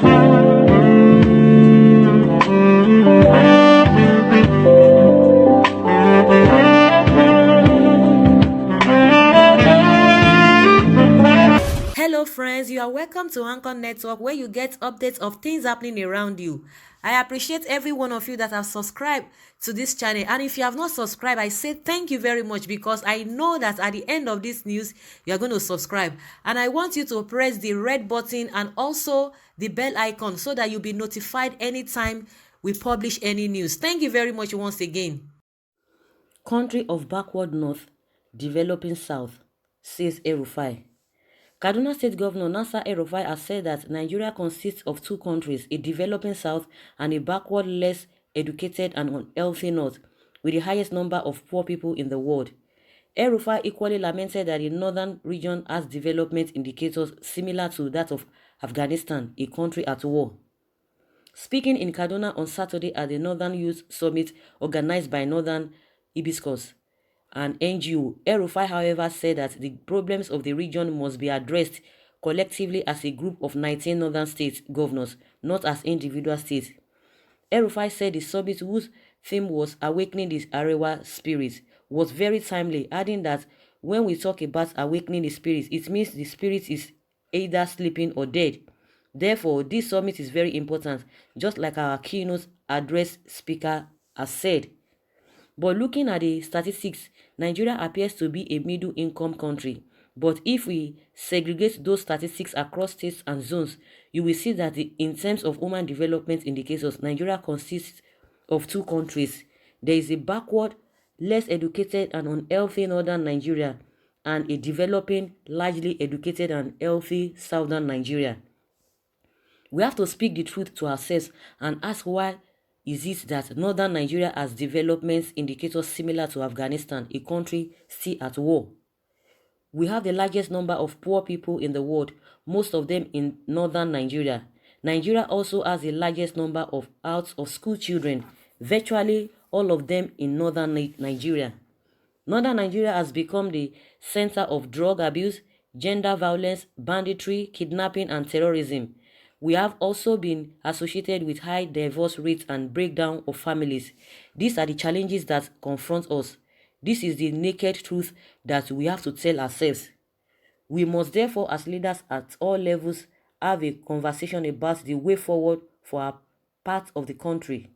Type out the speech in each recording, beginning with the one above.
Hello, friends. You are welcome to Anchor Network, where you get updates of things happening around you. I appreciate every one of you that have subscribed to this channel. And if you have not subscribed, I say thank you very much, because I know that at the end of this news, you are going to subscribe. And I want you to press the red button and also the bell icon so that you'll be notified anytime we publish any news. Thank you very much once again. Country of backward north, developing south, says El-Rufai. Kaduna State Governor Nasser El-Rufai has said that Nigeria consists of two countries, a developing south and a backward, less educated and unhealthy north, with the highest number of poor people in the world. El-Rufai equally lamented that the northern region has development indicators similar to that of Afghanistan, a country at war. Speaking in Kaduna on Saturday at the Northern Youth Summit organized by Northern Hibiscus, an NGO, El-Rufai, however, said that the problems of the region must be addressed collectively as a group of 19 northern state governors, not as individual states. El-Rufai said the summit, whose theme was Awakening the Arewa Spirit, was very timely, adding that when we talk about awakening the spirit, it means the spirit is either sleeping or dead. Therefore, this summit is very important, just like our keynote address speaker has said. But looking at the statistics, Nigeria appears to be a middle-income country. But if we segregate those statistics across states and zones, you will see that in terms of human development indicators, Nigeria consists of two countries. There is a backward, less educated and unhealthy northern Nigeria, and a developing, largely educated and healthy southern Nigeria. We have to speak the truth to ourselves and ask, why is it that northern Nigeria has development indicators similar to Afghanistan, a country still at war? We have the largest number of poor people in the world, most of them in northern Nigeria. Nigeria also has the largest number of out-of-school children, virtually all of them in northern Nigeria. Northern Nigeria has become the center of drug abuse, gender violence, banditry, kidnapping, and terrorism. We have also been associated with high divorce rates and breakdown of families. These are the challenges that confront us. This is the naked truth that we have to tell ourselves. We must therefore, as leaders at all levels, have a conversation about the way forward for our part of the country.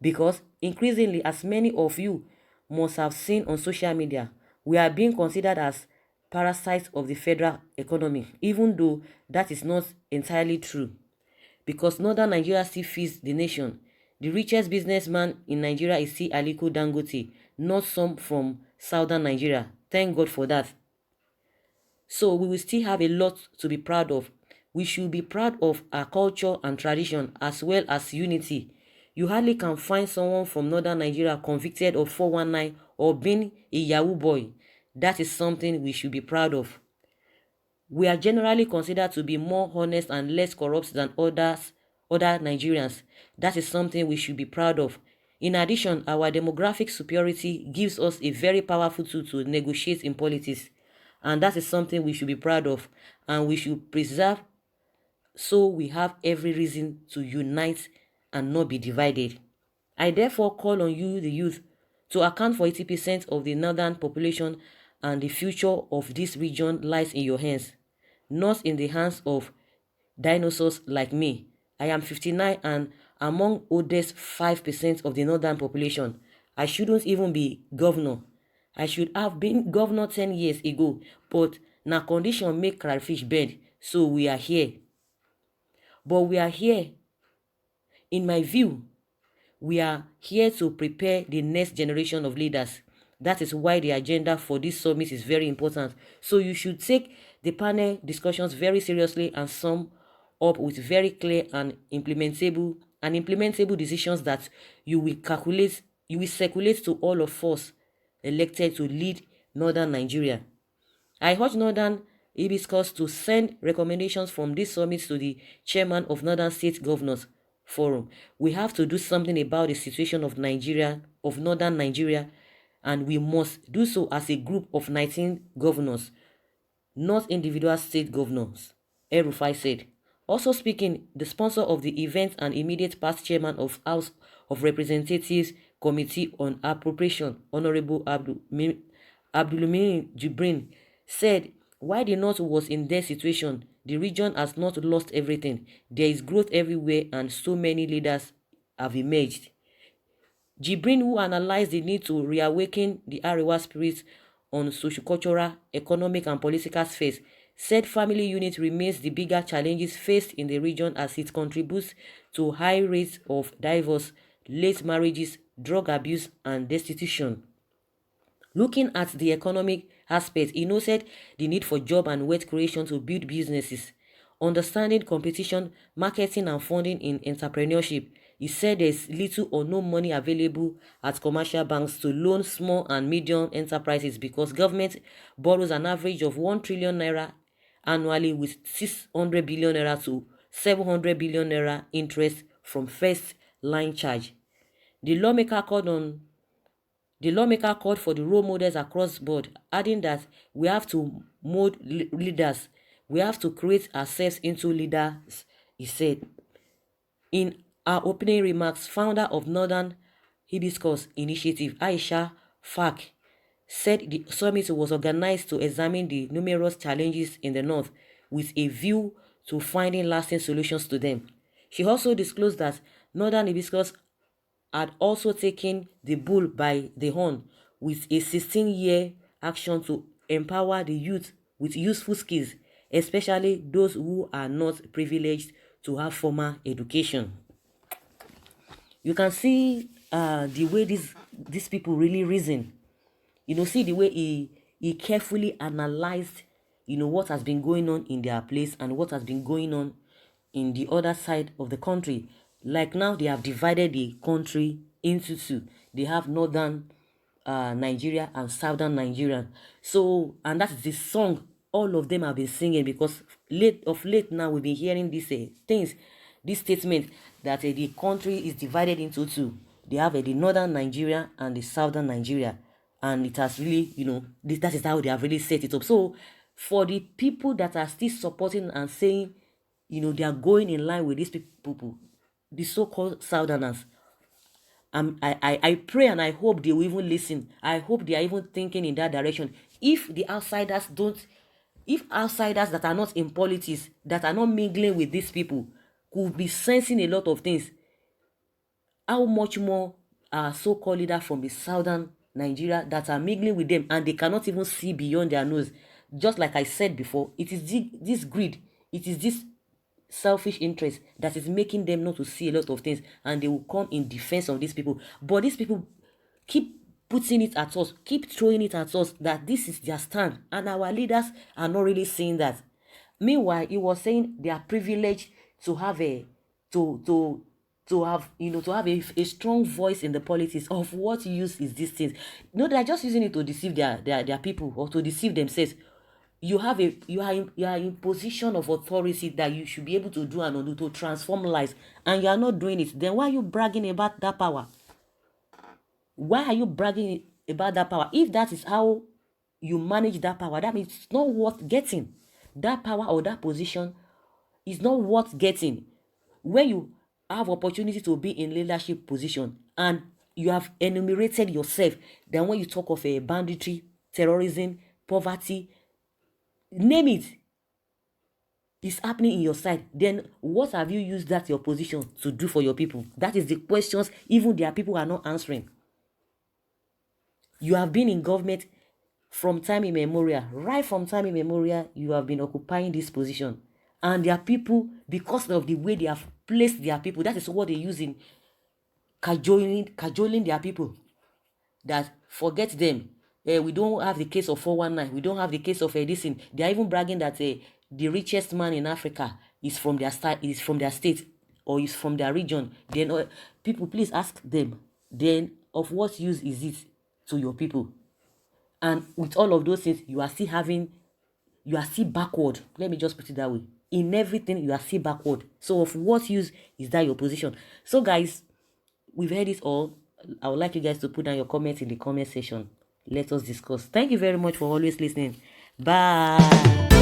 Because increasingly, as many of you must have seen on social media, we are being considered as parasites of the federal economy, even though that is not entirely true. Because northern Nigeria still feeds the nation. The richest businessman in Nigeria is still Aliko Dangote, not some from southern Nigeria. Thank God for that. So we will still have a lot to be proud of. We should be proud of our culture and tradition, as well as unity. You hardly can find someone from northern Nigeria convicted of 419 or being a Yahoo boy. That is something we should be proud of. We are generally considered to be more honest and less corrupt than other Nigerians. That is something we should be proud of. In addition, our demographic superiority gives us a very powerful tool to negotiate in politics. And that is something we should be proud of, and we should preserve, so we have every reason to unite and not be divided. I therefore call on you, the youth, to account for 80% of the northern population, and the future of this region lies in your hands, not in the hands of dinosaurs like me. I am 59 and among oldest 5% of the northern population. I shouldn't even be governor. I should have been governor 10 years ago, but na condition make crayfish bend, so we are here. But we are here, in my view, we are here to prepare the next generation of leaders. That is why the agenda for this summit is very important. So you should take the panel discussions very seriously and sum up with very clear and implementable decisions that you will circulate to all of us elected to lead northern Nigeria. I urge Northern Hibiscus to send recommendations from this summit to the chairman of Northern State Governors Forum. We have to do something about the situation of northern Nigeria, and we must do so as a group of 19 governors, not individual state governors, El-Rufai said. Also speaking, the sponsor of the event and immediate past chairman of House of Representatives Committee on Appropriation, Honorable Abdulmumin Jibrin, said, while the North was in their situation, the region has not lost everything. There is growth everywhere and so many leaders have emerged. Jibrin, who analyzed the need to reawaken the Arewa spirit on sociocultural, economic and political spheres, said family unit remains the bigger challenges faced in the region as it contributes to high rates of divorce, late marriages, drug abuse and destitution. Looking at the economic aspect, he noted the need for job and wealth creation to build businesses. Understanding competition, marketing and funding in entrepreneurship, he said there's little or no money available at commercial banks to loan small and medium enterprises because government borrows an average of 1 trillion naira annually with 600 billion naira to 700 billion naira interest from first line charge. The lawmaker called on the lawmaker called for the role models across board, adding that we have to mold leaders. We have to create ourselves into leaders, he said. In her opening remarks, founder of Northern Hibiscus Initiative, Aisha Fak, said the summit was organized to examine the numerous challenges in the North with a view to finding lasting solutions to them. She also disclosed that Northern Hibiscus had also taken the bull by the horn with a 16-year action to empower the youth with useful skills, especially those who are not privileged to have formal education. You can see the way these people really reason. See the way he carefully analyzed, what has been going on in their place and what has been going on in the other side of the country. Like now, they have divided the country into two. They have northern Nigeria and southern Nigeria. So, and that's the song all of them have been singing because late now we've been hearing these things, this statement that the country is divided into two. They have the northern Nigeria and the southern Nigeria, and it has really, that is how they have really set it up. So, for the people that are still supporting and saying, they are going in line with these people, the so-called southerners, I pray and I hope they will even listen. I hope they are even thinking in that direction. If the outsiders don't, if outsiders that are not in politics, that are not mingling with these people, could be sensing a lot of things, how much more our so-called leaders from the southern Nigeria that are mingling with them and they cannot even see beyond their nose. Just like I said before, it is this greed, it is this selfish interest that is making them not to see a lot of things, and they will come in defense of these people. But these people keep putting it at us, keep throwing it at us that this is their stand, and our leaders are not really seeing that. Meanwhile, he was saying they are privileged to have a strong voice in the politics. Of what use is this thing? No, they are just using it to deceive their people or to deceive themselves. You are in position of authority that you should be able to do and undo to transform lives, and you are not doing it. Then why are you bragging about that power? Why are you bragging about that power? If that is how you manage that power, that means it's not worth getting. That power or that position is not worth getting. When you have opportunity to be in leadership position and you have enumerated yourself, then when you talk of a banditry, terrorism, poverty, name it, is happening in your side, then what have you used that your position to do for your people? That is the questions even their people are not answering. You have been in government from time immemorial. Right from time immemorial, you have been occupying this position. And their people, because of the way they have placed their people, that is what they use in cajoling their people. That forget them. We don't have the case of 419. We don't have the case of this thing. They are even bragging that the richest man in Africa is from their state or is from their region. Then people, please ask them. Then of what use is it to your people? And with all of those things, you are still backward. Let me just put it that way. In everything, you are still backward. So of what use is that your position? So guys, we've heard it all. I would like you guys to put down your comments in the comment section. Let us discuss. Thank you very much for always listening. Bye.